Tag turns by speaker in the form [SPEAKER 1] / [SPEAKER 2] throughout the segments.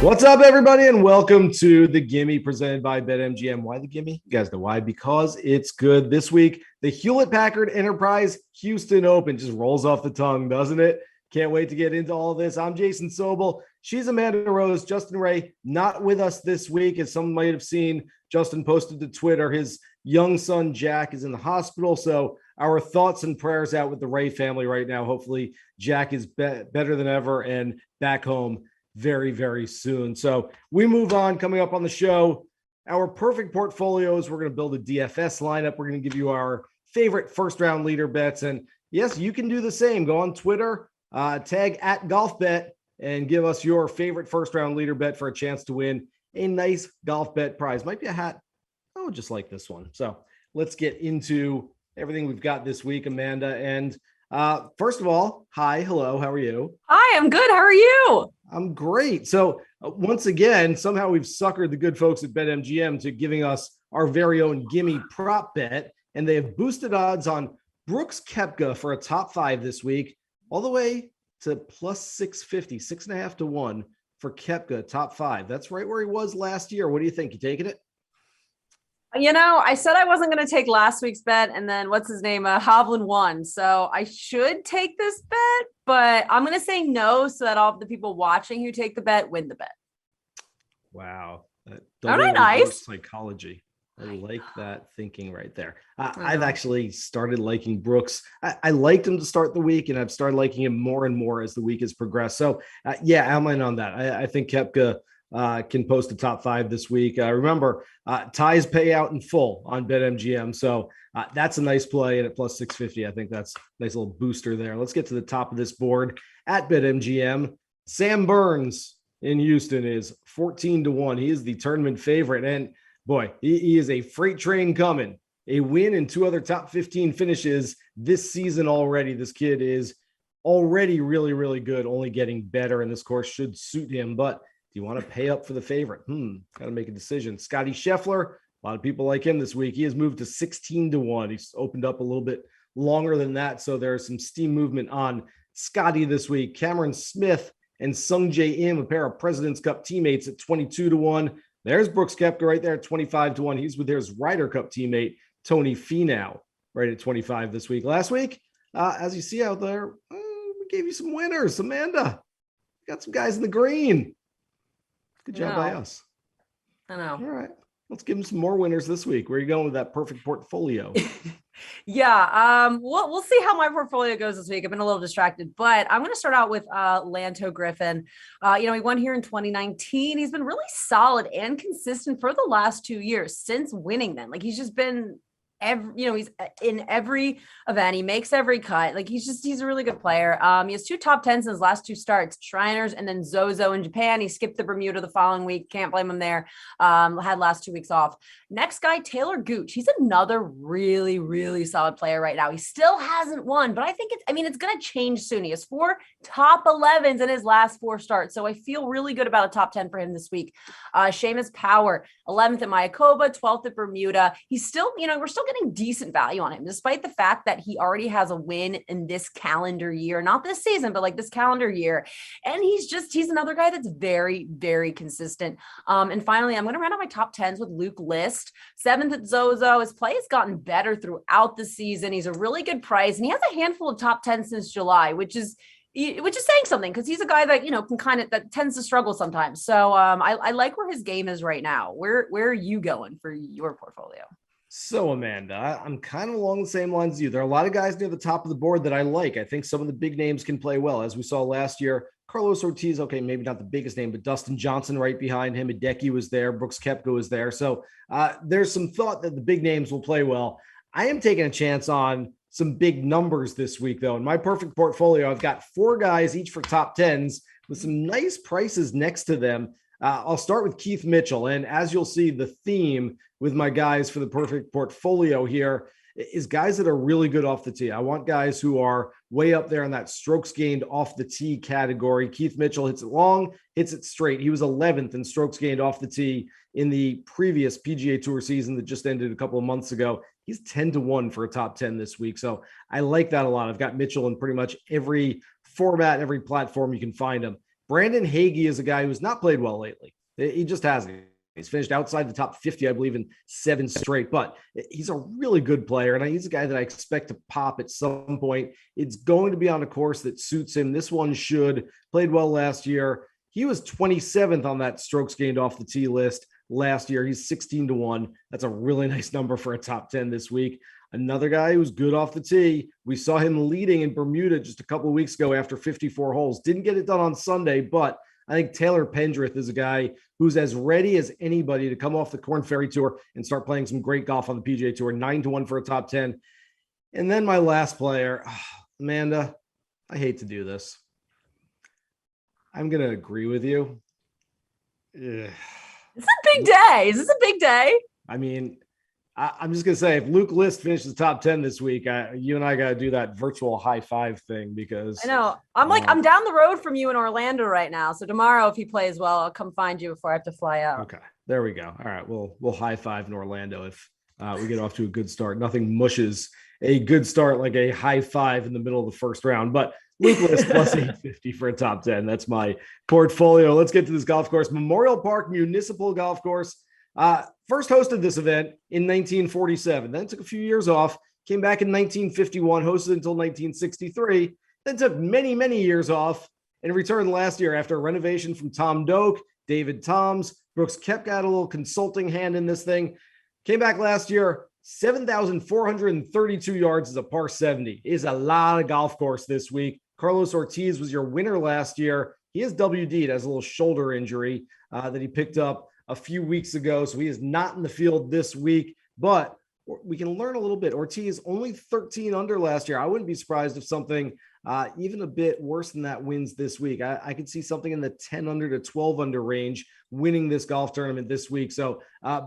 [SPEAKER 1] What's up, everybody, and welcome to the Gimme presented by BetMGM. Why the Gimme? You guys know why. Because it's good. This week, the Hewlett-Packard Enterprise Houston Open just rolls off the tongue, doesn't it? Can't wait to get into all this. I'm Jason Sobel. She's Amanda Rose. Justin Ray not with us this week. As some might have seen, Justin posted to Twitter his young son, Jack, is in the hospital. So our thoughts and prayers out with the Ray family right now. Hopefully, Jack is better than ever and back home very, very soon. So we move on. Coming up on the show, our perfect portfolios. We're going to build a DFS lineup. We're going to give you our favorite first round leader bets. And yes, you can do the same. Go on Twitter, tag at GolfBet, and give us your favorite first round leader bet for a chance to win a nice golf bet prize. Might be a hat. Oh, just like this one. So let's get into everything we've got this week, Amanda. And first of all, hi, hello, how are you?
[SPEAKER 2] Hi, I'm good. How are you?
[SPEAKER 1] I'm great. So once again, somehow we've suckered the good folks at BetMGM to giving us our very own Gimme prop bet, and they have boosted odds on Brooks Koepka for a top 5 this week, all the way to plus 650, 6.5 to 1 for Koepka top 5. That's right where he was last year. What do you think? You taking it?
[SPEAKER 2] You know, I said I wasn't going to take last week's bet, and then what's his name? Hovland won. So I should take this bet, but I'm going to say no so that all of the people watching who take the bet win the bet.
[SPEAKER 1] Wow.
[SPEAKER 2] Aren't I nice?
[SPEAKER 1] Psychology. I like that thinking right there. I've actually started liking Brooks. I liked him to start the week, and I've started liking him more and more as the week has progressed. So, yeah, I'm in on that. I think Koepka can post a top 5 this week. Remember, ties pay out in full on BetMGM. So that's a nice play. And at plus 650, I think that's a nice little booster there. Let's get to the top of this board at BetMGM. Sam Burns in Houston is 14 to 1. He is the tournament favorite. And boy, he is a freight train coming. A win and 2 other top 15 finishes this season already. This kid is already really, really good, only getting better. And this course should suit him. But do you want to pay up for the favorite? Got to make a decision. Scotty Scheffler, a lot of people like him this week. He has moved to 16 to 1. He's opened up a little bit longer than that. So there's some steam movement on Scotty this week. Cameron Smith and Sung Jae Im, a pair of President's Cup teammates, at 22 to 1. There's Brooks Koepka right there at 25 to 1. He's with his Ryder Cup teammate, Tony Finau, right at 25 this week. Last week, as you see out there, we gave you some winners. Amanda, got some guys in the green. Good job by us.
[SPEAKER 2] I know.
[SPEAKER 1] All right. Let's give them some more winners this week. Where are you going with that perfect portfolio?
[SPEAKER 2] Yeah. We'll see how my portfolio goes this week. I've been a little distracted, but I'm going to start out with Lanto Griffin. He won here in 2019. He's been really solid and consistent for the last 2 years since winning them. Like, he's just been he's in every event. He makes every cut. Like, he's a really good player. He has 2 top 10s in his last 2 starts, Shriners and then Zozo in Japan. He skipped the Bermuda the following week. Can't blame him there. Had last 2 weeks off. Next guy, Taylor Gooch. He's another really, really solid player right now. He still hasn't won, but I think it's going to change soon. He has 4 top 11s in his last 4 starts. So I feel really good about a top 10 for him this week. Seamus Power, 11th at Mayakoba, 12th at Bermuda. He's still, we're still getting decent value on him, despite the fact that he already has a win in this calendar year, not this season, but like this calendar year. And he's another guy that's very, very consistent. And finally, I'm going to round out my top 10s with Luke List, 7th at Zozo. His play has gotten better throughout the season. He's a really good price, and he has a handful of top 10 since July, which is saying something, because he's a guy that, that tends to struggle sometimes. So I like where his game is right now. Where are you going for your portfolio?
[SPEAKER 1] So, Amanda, I'm kind of along the same lines as you. There are a lot of guys near the top of the board that I like. I think some of the big names can play well. As we saw last year, Carlos Ortiz, okay, maybe not the biggest name, but Dustin Johnson right behind him. Hideki was there. Brooks Koepka was there. So there's some thought that the big names will play well. I am taking a chance on some big numbers this week, though. In my perfect portfolio, I've got 4 guys, each for top 10s, with some nice prices next to them. I'll start with Keith Mitchell. And as you'll see, the theme with my guys for the perfect portfolio here is guys that are really good off the tee. I want guys who are way up there in that strokes gained off the tee category. Keith Mitchell hits it long, hits it straight. He was 11th in strokes gained off the tee in the previous PGA Tour season that just ended a couple of months ago. He's 10 to 1 for a top 10 this week. So I like that a lot. I've got Mitchell in pretty much every format, every platform you can find him. Brandon Hagee is a guy who's not played well lately. He just hasn't. He's finished outside the top 50, I believe, in 7 straight, but he's a really good player. And he's a guy that I expect to pop at some point. It's going to be on a course that suits him. This one should. Played well last year. He was 27th on that strokes gained off the tee list last year. He's 16-1. That's a really nice number for a top 10 this week. Another guy who's good off the tee. We saw him leading in Bermuda just a couple of weeks ago after 54 holes. Didn't get it done on Sunday, but I think Taylor Pendrith is a guy who's as ready as anybody to come off the Korn Ferry Tour and start playing some great golf on the PGA Tour. 9-1 for a top 10. And then my last player, Amanda, I hate to do this. I'm going to agree with you.
[SPEAKER 2] It's a big day. Is this a big day?
[SPEAKER 1] I mean, I'm just going to say, if Luke List finishes top 10 this week, you and I got to do that virtual high five thing because
[SPEAKER 2] I know I'm down the road from you in Orlando right now. So tomorrow, if he plays well, I'll come find you before I have to fly out.
[SPEAKER 1] Okay, there we go. All right. We'll high five in Orlando if we get off to a good start. Nothing mushes a good start like a high five in the middle of the first round, but Luke List plus 850 for a top 10. That's my portfolio. Let's get to this golf course. Memorial Park Municipal Golf Course. First hosted this event in 1947. Then took a few years off. Came back in 1951. Hosted until 1963. Then took many, many years off and returned last year after a renovation from Tom Doak, David Toms. Brooks Koepka got a little consulting hand in this thing. Came back last year. 7,432 yards is a par 70. Is a lot of golf course this week. Carlos Ortiz was your winner last year. He is WD'd, has a little shoulder injury that he picked up a few weeks ago. So he is not in the field this week, but we can learn a little bit. Ortiz only 13 under last year. I wouldn't be surprised if something even a bit worse than that wins this week. I could see something in the 10 under to 12 under range winning this golf tournament this week. So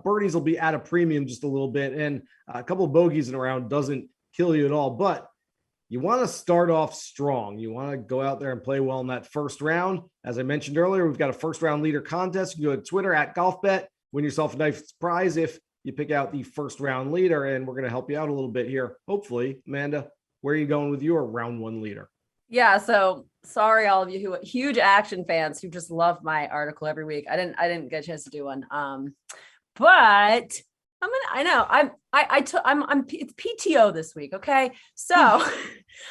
[SPEAKER 1] birdies will be at a premium just a little bit, and a couple of bogeys in a round doesn't kill you at all. But you want to start off strong. You want to go out there and play well in that first round. As I mentioned earlier, we've got a first round leader contest. You can go to Twitter at GolfBet, win yourself a nice prize if you pick out the first round leader, and we're going to help you out a little bit here. Hopefully, Amanda, where are you going with your round one leader?
[SPEAKER 2] Yeah. So sorry, all of you who huge action fans who just love my article every week. I didn't get a chance to do one. But it's PTO this week. Okay. So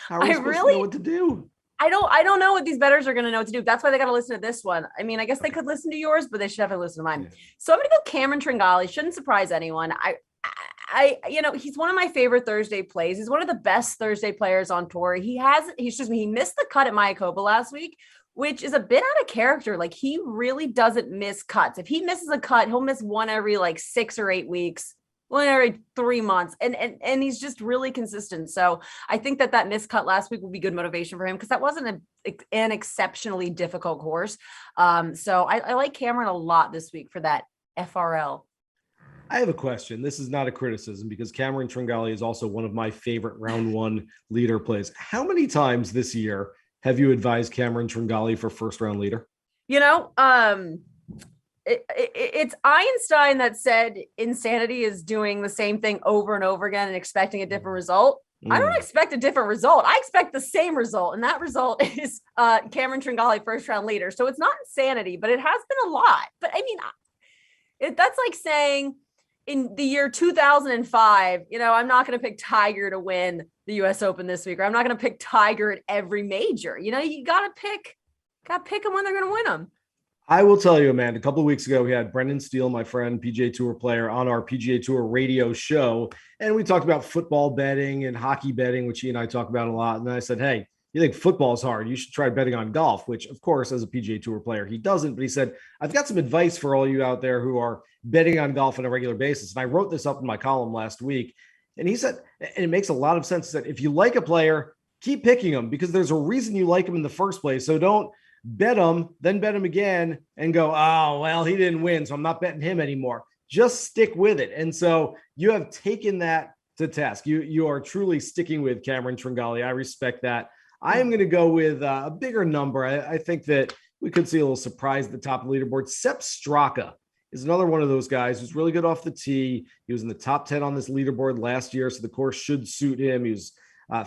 [SPEAKER 1] how are we supposed to know what to do?
[SPEAKER 2] I don't know what these bettors are going to know what to do. That's why they got to listen to this one. I mean, I guess they could listen to yours, but they should have to listen to mine. Yeah. So I'm going to go Cameron Tringali. Shouldn't surprise anyone. He's one of my favorite Thursday plays. He's one of the best Thursday players on tour. He missed the cut at Mayakoba last week, which is a bit out of character. Like, he really doesn't miss cuts. If he misses a cut, he'll miss one every like 6 or 8 weeks, one every 3 months. And he's just really consistent. So I think that missed cut last week will be good motivation for him, because that wasn't an exceptionally difficult course. So I like Cameron a lot this week for that FRL.
[SPEAKER 1] I have a question. This is not a criticism, because Cameron Tringali is also one of my favorite round one leader plays. How many times this year have you advised Cameron Tringali for first round leader?
[SPEAKER 2] It's Einstein that said insanity is doing the same thing over and over again and expecting a different result. I don't expect a different result. I expect the same result. And that result is Cameron Tringali first round leader. So it's not insanity, but it has been a lot. But I mean, that's like saying in the year 2005, I'm not going to pick Tiger to win the US Open this week, or I'm not going to pick Tiger at every major. You got to pick them when they're going to win them.
[SPEAKER 1] I will tell you, Amanda, a couple of weeks ago, we had Brendan Steele, my friend, PGA Tour player, on our PGA Tour radio show. And we talked about football betting and hockey betting, which he and I talk about a lot. And I said, hey, you think football is hard? You should try betting on golf, which, of course, as a PGA Tour player, he doesn't. But he said, I've got some advice for all you out there who are betting on golf on a regular basis. And I wrote this up in my column last week. And he said, and it makes a lot of sense, that if you like a player, keep picking them, because there's a reason you like him in the first place. So don't bet him, then bet him again and go, oh, well, he didn't win, so I'm not betting him anymore. Just stick with it. And so you have taken that to task. You are truly sticking with Cameron Tringali. I respect that. I am going to go with a bigger number. I think that we could see a little surprise at the top of the leaderboard. Sepp Straka is another one of those guys who's really good off the tee. He was in the top 10 on this leaderboard last year, so the course should suit him. He was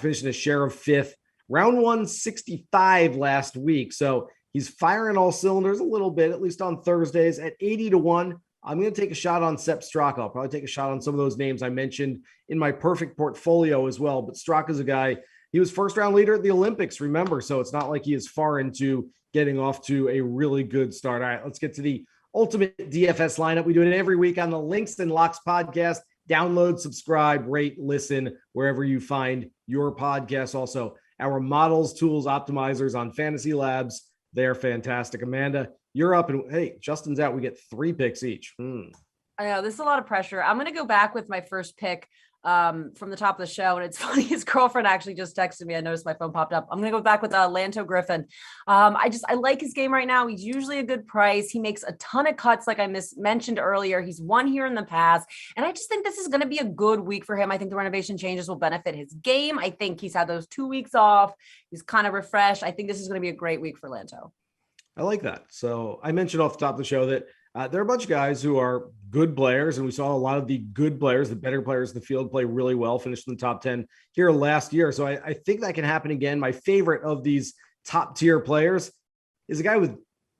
[SPEAKER 1] finishing a share of 5th. Round 165 last week. So He's firing all cylinders a little bit, at least on Thursdays at 80-1. I'm going to take a shot on Sepp Straka. I'll probably take a shot on some of those names I mentioned in my perfect portfolio as well. But Straka's a guy, he was first round leader at the Olympics, remember? So it's not like he is far into getting off to a really good start. All right, let's get to the ultimate DFS lineup. We do it every week on the Links and Locks podcast. Download, subscribe, rate, listen, wherever you find your podcast. Also, our models, tools, optimizers on Fantasy Labs. They're fantastic. Amanda, you're up, and hey, Justin's out. We get 3 picks each.
[SPEAKER 2] I know this is a lot of pressure. I'm going to go back with my first pick from the top of the show. And it's funny, his girlfriend actually just texted me. I noticed my phone popped up. I'm going to go back with Lanto Griffin. I like his game right now. He's usually a good price. He makes a ton of cuts, like I mentioned earlier. He's won here in the past. And I just think this is going to be a good week for him. I think the renovation changes will benefit his game. I think he's had those 2 weeks off. He's kind of refreshed. I think this is going to be a great week for Lanto.
[SPEAKER 1] I like that. So I mentioned off the top of the show that there are a bunch of guys who are good players, and we saw a lot of the good players, the better players in the field, play really well, finished in the top 10 here last year. So I think that can happen again. My favorite of these top tier players is a guy with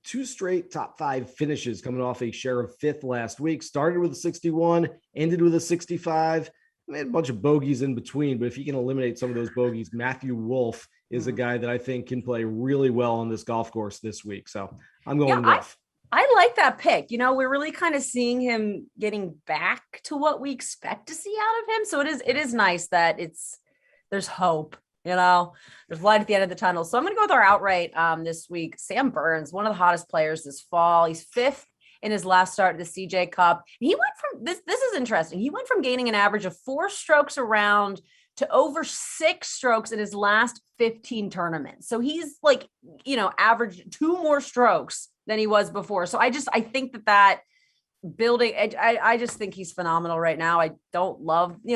[SPEAKER 1] 2 straight top 5 finishes, coming off a share of 5th last week. Started with a 61, ended with a 65. I had a bunch of bogeys in between, but if he can eliminate some of those bogeys, Matthew Wolff is a guy that I think can play really well on this golf course this week. So I'm going Wolff.
[SPEAKER 2] I like that pick. We're really kind of seeing him getting back to what we expect to see out of him. So it is nice that there's hope, there's light at the end of the tunnel. So I'm going to go with our outright this week. Sam Burns, one of the hottest players this fall. He's 5th in his last start at the CJ Cup. He went from this is interesting. He went from gaining an average of 4 strokes a round to over 6 strokes in his last 15 tournaments. So he's averaged 2 more strokes than he was before. So I think that building, I just think he's phenomenal right now. I don't love, we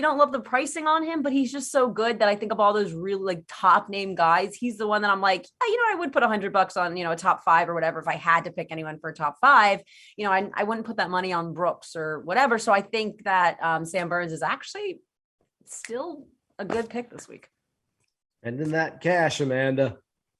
[SPEAKER 2] don't love the pricing on him, but he's just so good that I think of all those really top name guys. He's the one that I'm like, I would put $100 on, a top 5 or whatever. If I had to pick anyone for a top 5, I wouldn't put that money on Brooks or whatever. So I think that Sam Burns is actually still a good pick this week.
[SPEAKER 1] And in that cash, Amanda,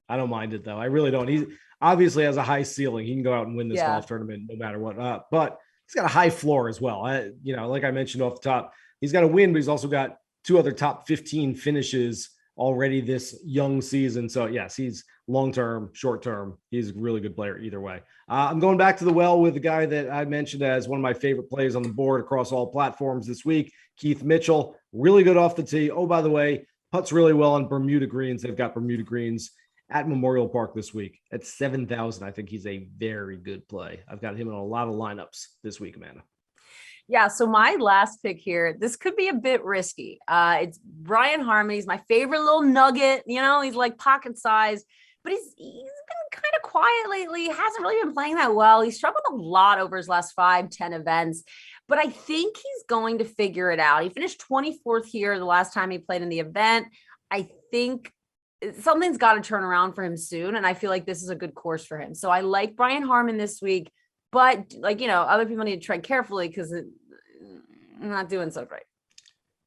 [SPEAKER 1] I don't mind it though. I really don't. He obviously has a high ceiling. He can go out and win this golf tournament no matter what. But he's got a high floor as well. Like I mentioned off the top, he's got a win, but he's also got 2 other top 15 finishes already this young season. So yes, he's long-term, short-term. He's a really good player either way. I'm going back to the well with the guy that I mentioned as one of my favorite players on the board across all platforms this week, Keith Mitchell. Really good off the tee. Oh, by the way, putts really well on Bermuda greens. They've got Bermuda greens at Memorial Park this week at 7,000. I think he's a very good play. I've got him in a lot of lineups this week, Amanda.
[SPEAKER 2] Yeah, so my last pick here, this could be a bit risky. It's Brian Harmon. He's my favorite little nugget. He's like pocket sized, but he's been kind of quiet lately. He hasn't really been playing that well. He struggled a lot over his last 5-10 events, but I think he's going to figure it out. He finished 24th here the last time he played in the event. I think something's got to turn around for him soon, and I feel like this is a good course for him. So I like Brian Harmon this week, but other people need to tread carefully because I'm not doing so great.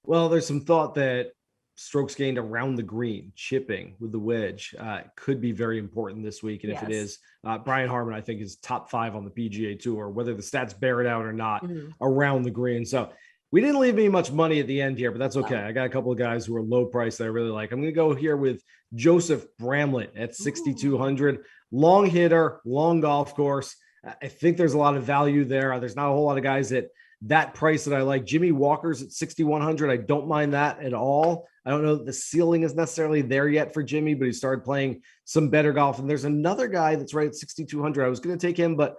[SPEAKER 1] Well, there's some thought that strokes gained around the green, chipping with the wedge, could be very important this week. And if it is, Brian Harmon, I think, is top 5 on the PGA Tour, whether the stats bear it out or not, around the green. So we didn't leave me much money at the end here, but that's okay. I got a couple of guys who are low price that I really like. I'm going to go here with Joseph Bramlett at 6,200. Long hitter, long golf course. I think there's a lot of value there. There's not a whole lot of guys at that price that I like. Jimmy Walker's at 6,100. I don't mind that at all. I don't know that the ceiling is necessarily there yet for Jimmy, but he started playing some better golf. And there's another guy that's right at 6,200. I was going to take him, but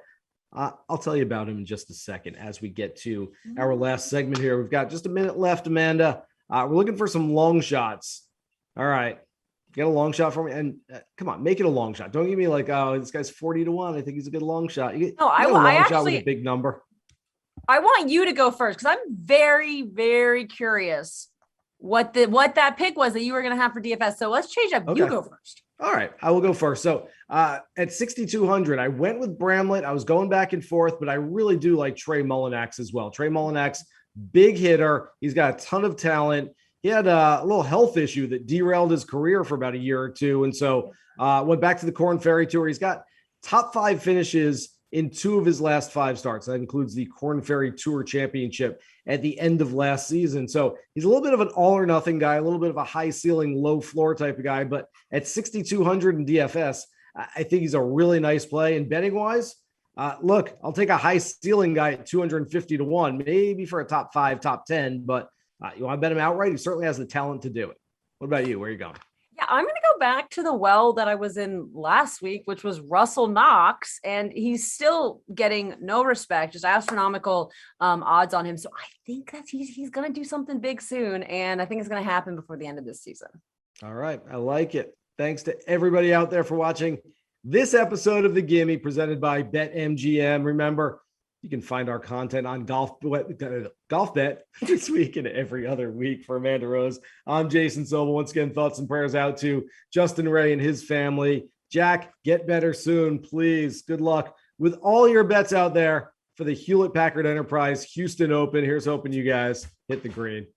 [SPEAKER 1] I'll tell you about him in just a second as we get to our last segment here. We've got just a minute left, Amanda. We're looking for some long shots. All right. Get a long shot for me. And come on, make it a long shot. Don't give me like, oh, this guy's 40-1. I think he's a good long shot. I actually shot with a big number.
[SPEAKER 2] I want you to go first because I'm very, very curious what that pick was that you were going to have for DFS. So let's change up. Okay. You go first.
[SPEAKER 1] All right, I will go first. So at 6,200, I went with Bramlett. I was going back and forth, but I really do like Trey Mullinax as well. Trey Mullinax, big hitter. He's got a ton of talent. he had a little health issue that derailed his career for about a year or two. And so went back to the Corn Ferry Tour. He's got top 5 finishes in 2 of his last 5 starts. That includes the Corn Ferry Tour Championship at the end of last season. So he's a little bit of an all or nothing guy, a little bit of a high ceiling, low floor type of guy. But at 6,200 in DFS, I think he's a really nice play. And betting wise, look, I'll take a high ceiling guy at 250 to 1, maybe for a top 5, top 10. But you want to bet him outright? He certainly has the talent to do it. What about you? Where are you going?
[SPEAKER 2] Yeah, I'm going to go back to the well that I was in last week, which was Russell Knox, and he's still getting no respect, just astronomical odds on him. So I think that he's going to do something big soon, and I think it's going to happen before the end of this season.
[SPEAKER 1] All right, I like it. Thanks to everybody out there for watching this episode of the Gimme presented by BetMGM. Remember, you can find our content on Golf Bet this week and every other week. For Amanda Rose, I'm Jason Sobel. Once again, thoughts and prayers out to Justin Ray and his family. Jack, get better soon, please. Good luck with all your bets out there for the Hewlett-Packard Enterprise Houston Open. Here's hoping you guys hit the green.